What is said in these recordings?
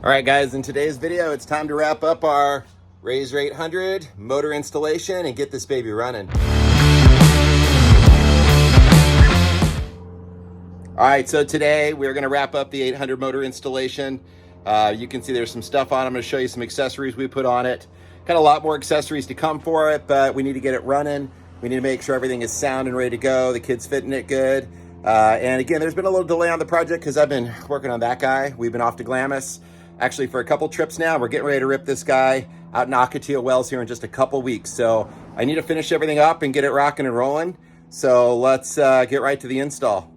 All right, guys, in today's video, it's time to wrap up our RZR 800 motor installation and get this baby running. All right, so today we're gonna wrap up the 800 motor installation. You can see there's some stuff on it. I'm gonna show you some accessories we put on it. Got a lot more accessories to come for it, but we need to get it running. We need to make sure everything is sound and ready to go. The kid's fitting it good. And again, there's been a little delay on the project because I've been working on that guy. We've been off to Glamis actually for a couple trips now. We're getting ready to rip this guy out in Ocotillo Wells here in just a couple weeks. So I need to finish everything up and get it rocking and rolling. So let's get right to the install.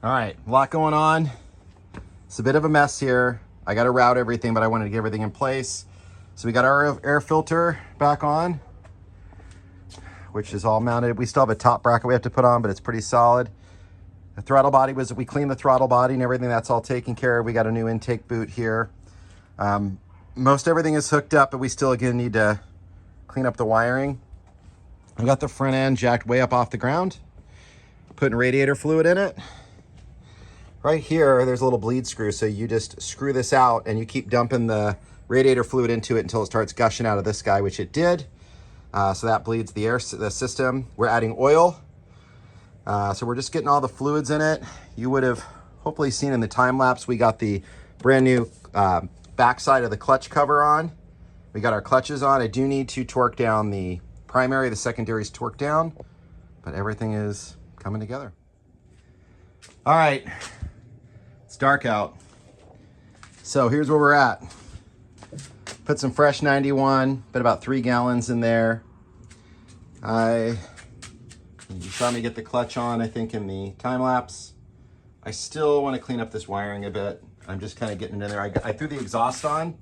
All right, a lot going on. It's a bit of a mess here. I got to route everything, but I wanted to get everything in place. So we got our air filter back on, which is all mounted. We still have a top bracket we have to put on, but it's pretty solid. The throttle body we cleaned the throttle body and everything. That's all taken care of. We got a new intake boot here. Most everything is hooked up, but we still again need to clean up the wiring. I got the front end jacked way up off the ground, putting radiator fluid in it. Right here, there's a little bleed screw, so you just screw this out and you keep dumping the radiator fluid into it until it starts gushing out of this guy, which it did. So that bleeds the system. We're adding oil. So we're just getting all the fluids in it. You would have hopefully seen in the time lapse, we got the brand new backside of the clutch cover on. We got our clutches on. I do need to torque down the primary, the secondary's torque down, but everything is coming together. All right. It's dark out. So here's where we're at. Put some fresh 91, put about 3 gallons in there. You saw me get the clutch on, I think, in the time lapse. I still want to clean up this wiring a bit. I'm just kind of getting it in there. I threw the exhaust on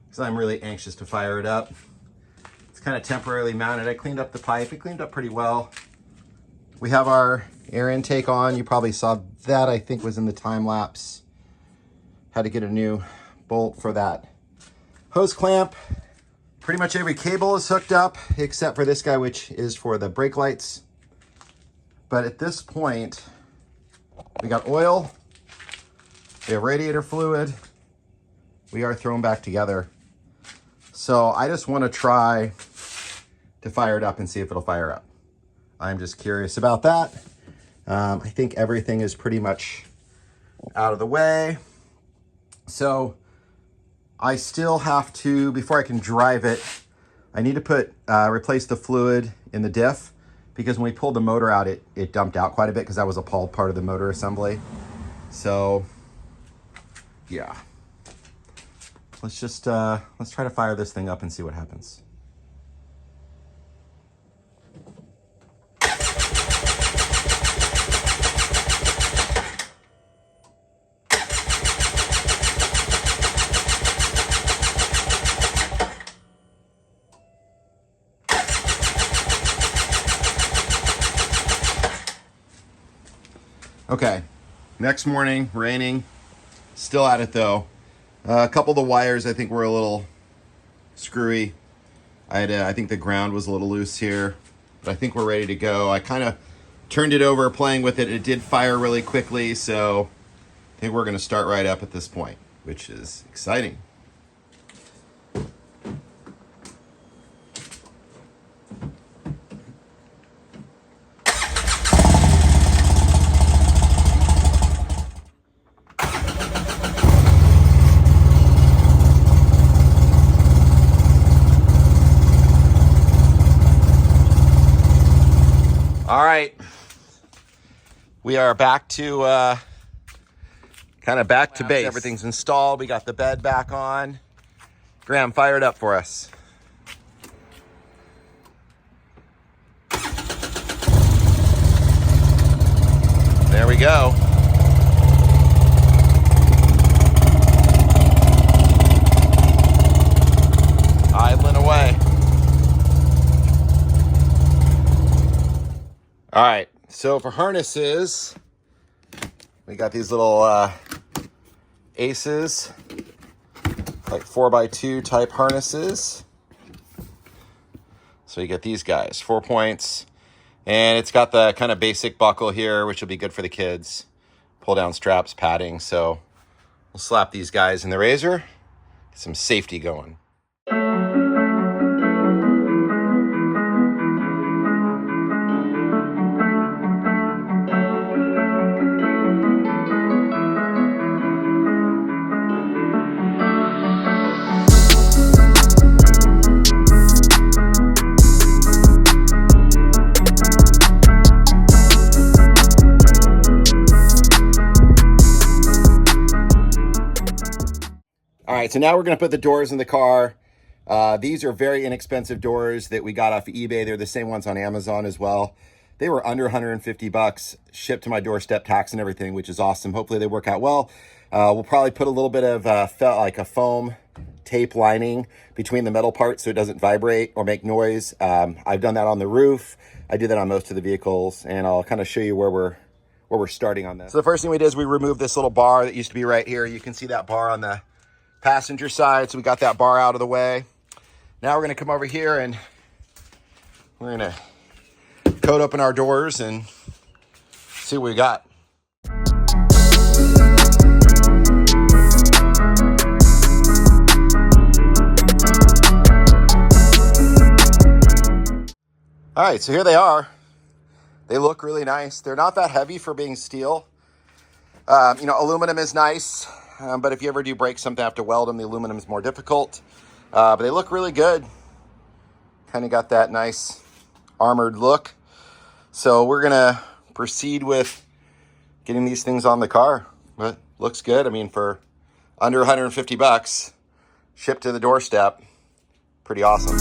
because I'm really anxious to fire it up. It's kind of temporarily mounted. I cleaned up the pipe. It cleaned up pretty well. We have our air intake on. You probably saw that, I think, was in the time lapse. Had to get a new bolt for that hose clamp. Pretty much every cable is hooked up except for this guy, which is for the brake lights. But at this point, we got oil, we have radiator fluid, we are thrown back together. So I just want to try to fire it up and see if it'll fire up. I'm just curious about that. I think everything is pretty much out of the way. So I still have to, before I can drive it, I need to replace the fluid in the diff, because when we pulled the motor out, it dumped out quite a bit because that was a part of the motor assembly. So yeah, let's try to fire this thing up and see what happens. Okay, next morning, raining, still at it though. A couple of the wires I think were a little screwy. I think the ground was a little loose here, but I think we're ready to go. I kind of turned it over, playing with it. It did fire really quickly, so I think we're gonna start right up at this point, which is exciting. We are back to kind of back to base. Everything's installed. We got the bed back on. Graham, fire it up for us. There we go. Idling away. All right, so for harnesses, we got these little Aces, like 4x2 type harnesses. So you get these guys, 4 points. And it's got the kind of basic buckle here, which will be good for the kids. Pull down straps, padding. So we'll slap these guys in the RZR, get some safety going. All right, so now we're going to put the doors in the car. These are very inexpensive doors that we got off of eBay. They're the same ones on Amazon as well. They were under 150 bucks, shipped to my doorstep, tax and everything, which is awesome. Hopefully they work out well. We'll probably put a little bit of like a foam tape lining between the metal parts so it doesn't vibrate or make noise. I've done that on the roof. I do that on most of the vehicles, and I'll kind of show you where we're starting on this. So the first thing we did is we removed this little bar that used to be right here. You can see that bar on the passenger side, so we got that bar out of the way. Now we're going to come over here and we're going to coat open our doors and see what we got. All right, so here they are. They look really nice. They're not that heavy for being steel. You know, aluminum is nice. But if you ever do break something, have to weld them, the aluminum is more difficult. But they look really good. Kind of got that nice armored look. So we're going to proceed with getting these things on the car. But looks good. I mean, for under 150 bucks, shipped to the doorstep. Pretty awesome.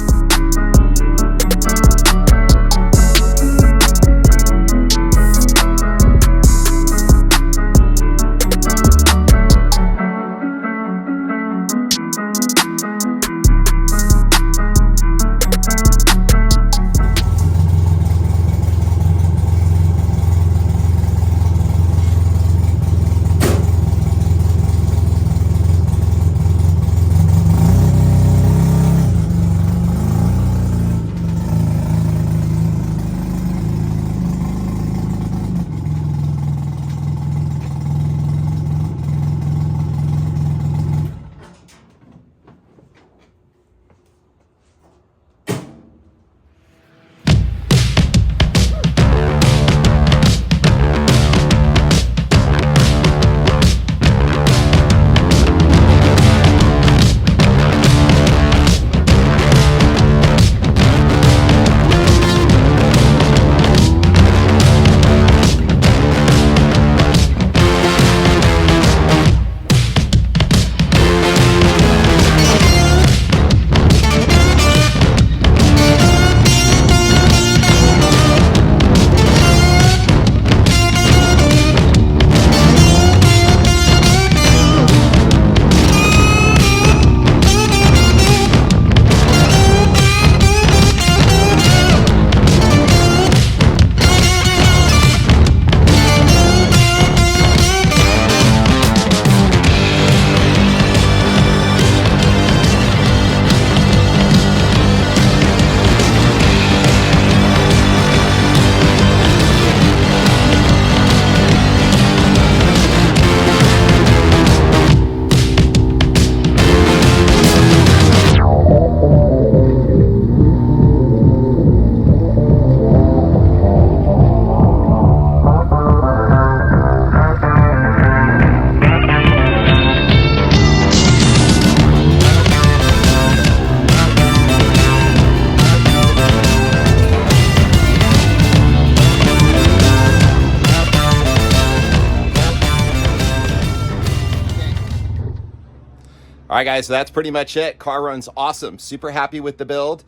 right, guys, so that's pretty much it. Car runs awesome. Super happy with the build.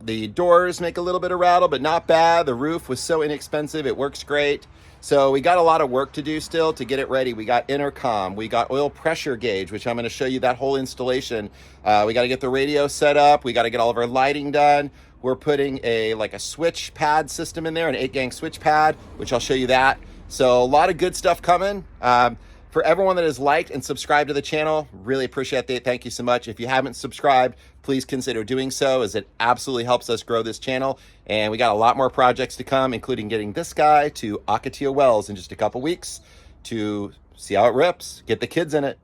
The doors make a little bit of rattle, but not bad. The roof was so inexpensive. It works great. So we got a lot of work to do still to get it ready. We got intercom, we got oil pressure gauge, which I'm going to show you that whole installation. We got to get the radio set up. We got to get all of our lighting done. We're putting a switch pad system in there, an 8-gang switch pad, which I'll show you that. So a lot of good stuff coming. For everyone that has liked and subscribed to the channel, really appreciate that. Thank you so much. If you haven't subscribed, please consider doing so, as it absolutely helps us grow this channel. And we got a lot more projects to come, including getting this guy to Ocotillo Wells in just a couple weeks to see how it rips, get the kids in it.